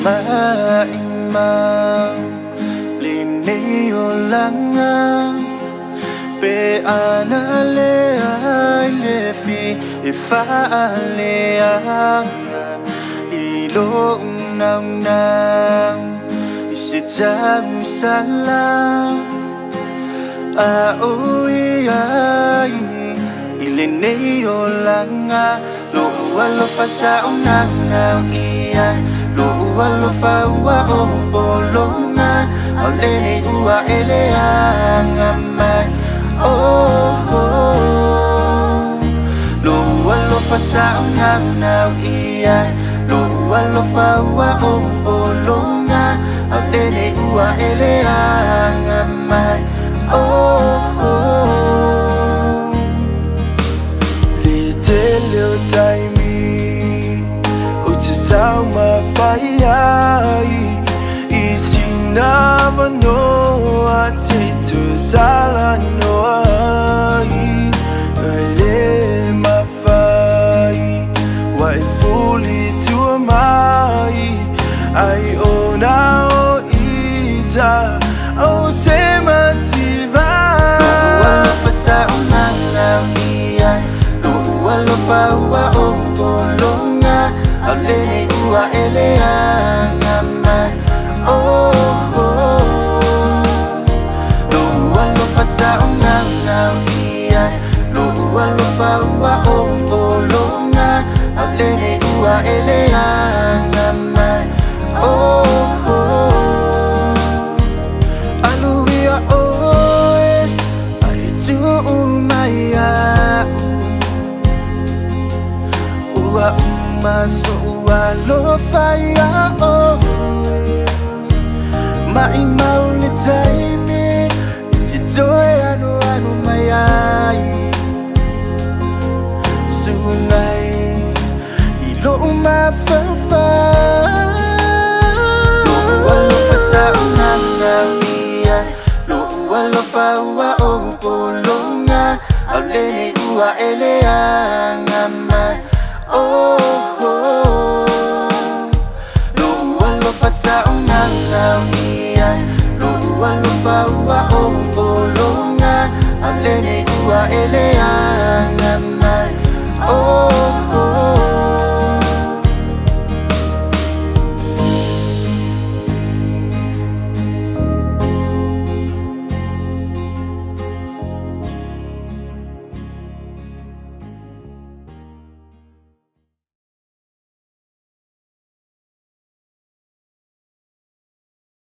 maimang lineo langang pe anale ai le fi ifa ale ang ilong nang isijam salam aoi ai ilineo langa lo walo fa sa nang iya lo walo fa wa o bolonga ale ni ua ele angamai oh lo walo fa sa nang iya lo walo fa wa o bolonga ale ni ua ele angamai oh little time tao mà phải ai isinama noa se tu tala noa ale ma fai wai fully tu mai ai ona o ita o te mativa lo fa sa ona ia lo fa wa o bolonga ale ni ua ele angamai oh lo walo fa sa nang ia lo walo fa wa o bolonga ale ni ua ele angamai oh aluia oe ai tu umaya ua maso walo faya oh mai maulitaini jitoe anu mayai sungai ilo mafafa lo walo fasa unangawia lo walo fawa o bolonga ale ni ua ele angamai oh walo fa wa o bolonga ale ni ua ele angamai oh